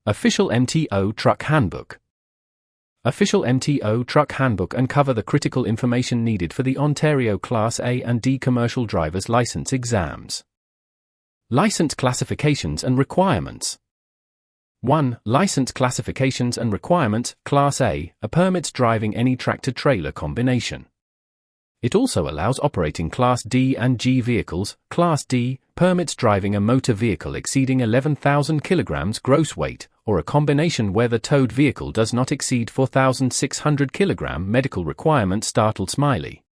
Official MTO Truck Handbook. Official MTO Truck Handbook uncover the critical information needed for the Ontario Class A and D commercial driver's license exams. License classifications and requirements. 1. License classifications and requirements. Class A permits driving any tractor-trailer combination. It also allows operating Class D and G vehicles. Class D permits driving a motor vehicle exceeding 11,000 kilograms gross weight, or a combination where the towed vehicle does not exceed 4,600 kilogram. Medical requirement. Startled smiley.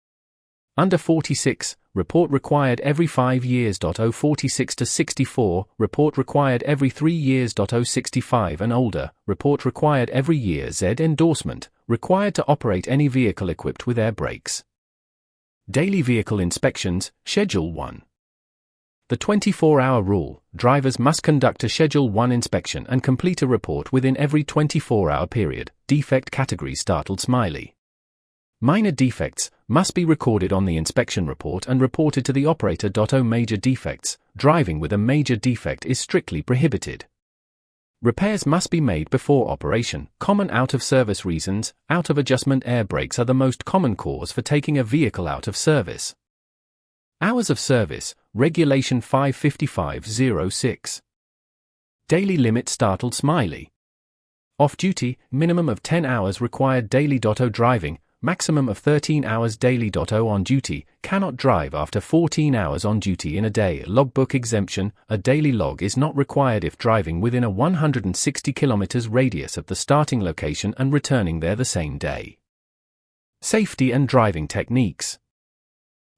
Under 46, report required every 5 years. 046 to 64, report required every 3 years. 065 and older, report required every year. Z Endorsement, required to operate any vehicle equipped with air brakes. Daily vehicle inspections. Schedule 1. The 24-hour rule: drivers must conduct a Schedule 1 inspection and complete a report within every 24-hour period. Defect category. Startled smiley. Minor defects must be recorded on the inspection report and reported to the operator. Major defects: driving with a major defect is strictly prohibited. Repairs must be made before operation. Common out-of-service reasons: out-of-adjustment air brakes are the most common cause for taking a vehicle out of service. Hours of service, Regulation 55506. Daily limit. Startled smiley. Off-duty, minimum of 10 hours required daily. Driving, maximum of 13 hours daily. On duty, cannot drive after 14 hours on duty in a day. Logbook exemption: a daily log is not required if driving within a 160 km radius of the starting location and returning there the same day. Safety and driving techniques.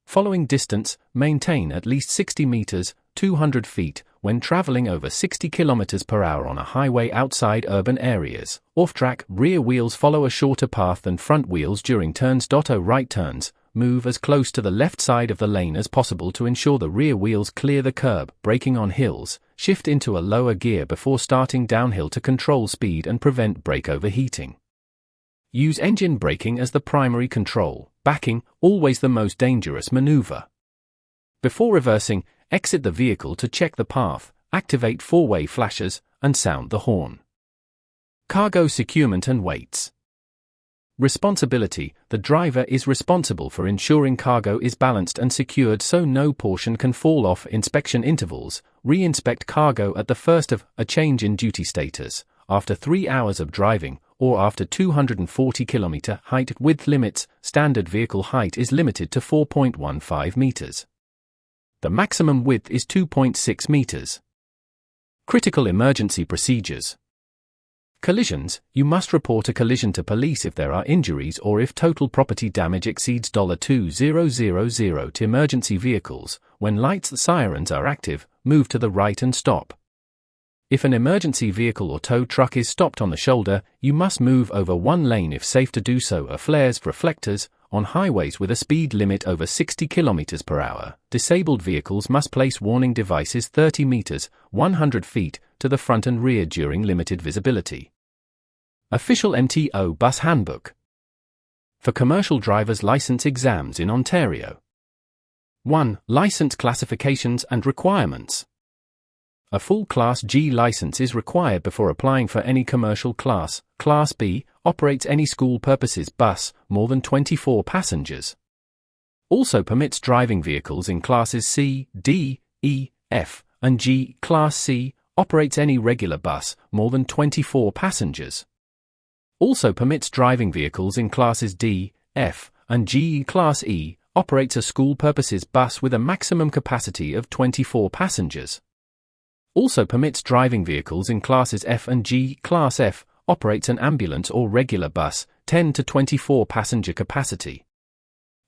Following distance: maintain at least 60 meters, 200 feet, when traveling over 60 km per hour on a highway outside urban areas. Off-track, rear wheels follow a shorter path than front wheels during turns. Right turns, move as close to the left side of the lane as possible to ensure the rear wheels clear the curb. Braking on hills, shift into a lower gear before starting downhill to control speed and prevent brake overheating. Use engine braking as the primary control. Backing, always the most dangerous maneuver. Before reversing, exit the vehicle to check the path, activate four-way flashers, and sound the horn. Cargo securement and weights. Responsibility: the driver is responsible for ensuring cargo is balanced and secured so no portion can fall off. Inspection intervals: re-inspect cargo at the first of a change in duty status, after 3 hours of driving, or after 240 km height. Width limits: standard vehicle height is limited to 4.15 meters. The maximum width is 2.6 meters. Critical emergency procedures. Collisions: you must report a collision to police if there are injuries or if total property damage exceeds $2,000. To emergency vehicles: when lights sirens are active, move to the right and stop. If an emergency vehicle or tow truck is stopped on the shoulder, you must move over one lane if safe to do so. Flares, reflectors, on highways with a speed limit over 60 km per hour. Disabled vehicles must place warning devices 30 meters, 100 feet, to the front and rear during limited visibility. Official MTO Bus Handbook. For commercial driver's license exams in Ontario. 1. License classifications and requirements. A full Class G license is required before applying for any commercial class. Class B operates any school purposes bus, more than 24 passengers. Also permits driving vehicles in classes C, D, E, F, and G. Class C operates any regular bus, more than 24 passengers. Also permits driving vehicles in classes D, F, and G. Class E operates a school purposes bus with a maximum capacity of 24 passengers. Also permits driving vehicles in classes F and G. Class F operates an ambulance or regular bus, 10 to 24 passenger capacity.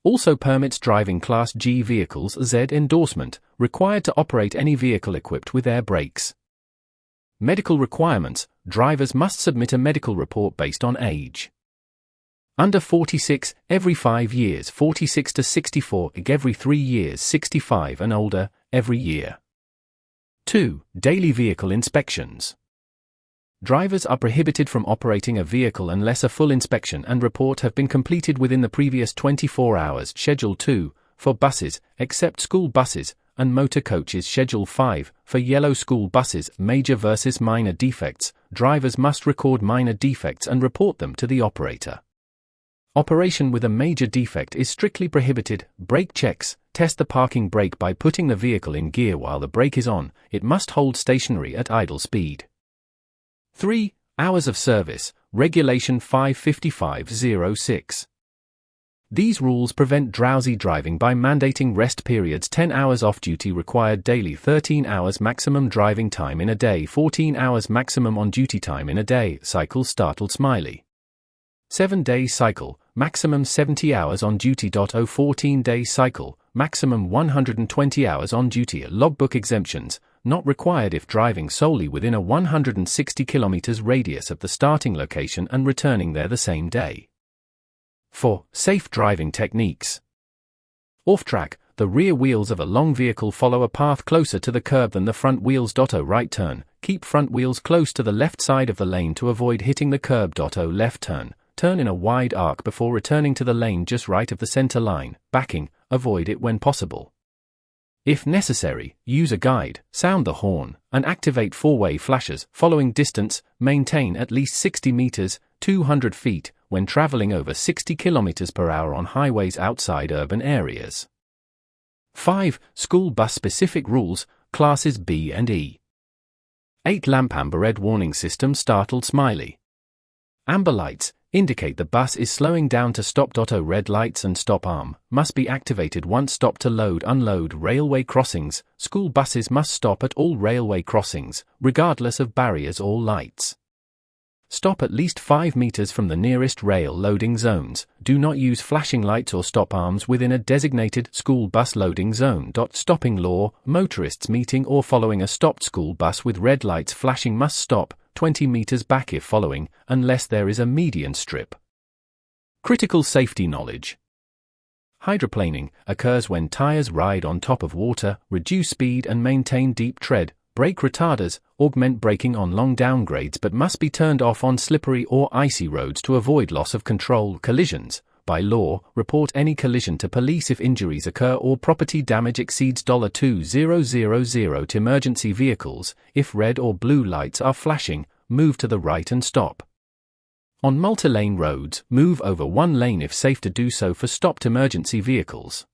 Also permits driving Class G vehicles. Z Endorsement, required to operate any vehicle equipped with air brakes. Medical requirements: drivers must submit a medical report based on age. Under 46, every 5 years. 46 to 64, every 3 years. 65 and older, every year. 2. Daily vehicle inspections. Drivers are prohibited from operating a vehicle unless a full inspection and report have been completed within the previous 24 hours. Schedule 2. For buses, except school buses, and motor coaches. Schedule 5, for yellow school buses, major versus minor defects, drivers must record minor defects and report them to the operator. Operation with a major defect is strictly prohibited. Brake checks: test the parking brake by putting the vehicle in gear while the brake is on. It must hold stationary at idle speed. 3. Hours of service, Regulation 55506. These rules prevent drowsy driving by mandating rest periods: 10 hours off-duty required daily, 13 hours maximum driving time in a day, 14 hours maximum on-duty time in a day. Cycle startled smiley. 7-day cycle, maximum 70 hours on duty. 14-day cycle, maximum 120 hours on duty. Logbook exemptions, not required if driving solely within a 160 km radius of the starting location and returning there the same day. 4. Safe driving techniques. Off-track, the rear wheels of a long vehicle follow a path closer to the curb than the front wheels. O right turn, keep front wheels close to the left side of the lane to avoid hitting the curb. O left turn, turn in a wide arc before returning to the lane just right of the center line. Backing, avoid it when possible. If necessary, use a guide, sound the horn, and activate four-way flashes. Following distance, maintain at least 60 meters, 200 feet, when traveling over 60 kilometers per hour on highways outside urban areas. 5. School bus specific rules, classes B and E. 8. Lamp amber red warning system startled smiley. Amber lights indicate the bus is slowing down to stop. Red lights and stop arm must be activated once stopped to load unload. Railway crossings, school buses must stop at all railway crossings, regardless of barriers or lights. Stop at least 5 meters from the nearest rail loading zones. Do not use flashing lights or stop arms within a designated school bus loading zone. Stopping law, motorists meeting or following a stopped school bus with red lights flashing must stop 20 meters back if following, unless there is a median strip. Critical safety knowledge. Hydroplaning occurs when tires ride on top of water, reduce speed and maintain deep tread. Brake retarders augment braking on long downgrades but must be turned off on slippery or icy roads to avoid loss of control. Collisions. By law, report any collision to police if injuries occur or property damage exceeds $2000 to emergency vehicles. If red or blue lights are flashing, move to the right and stop. On multi-lane roads, move over one lane if safe to do so for stopped emergency vehicles.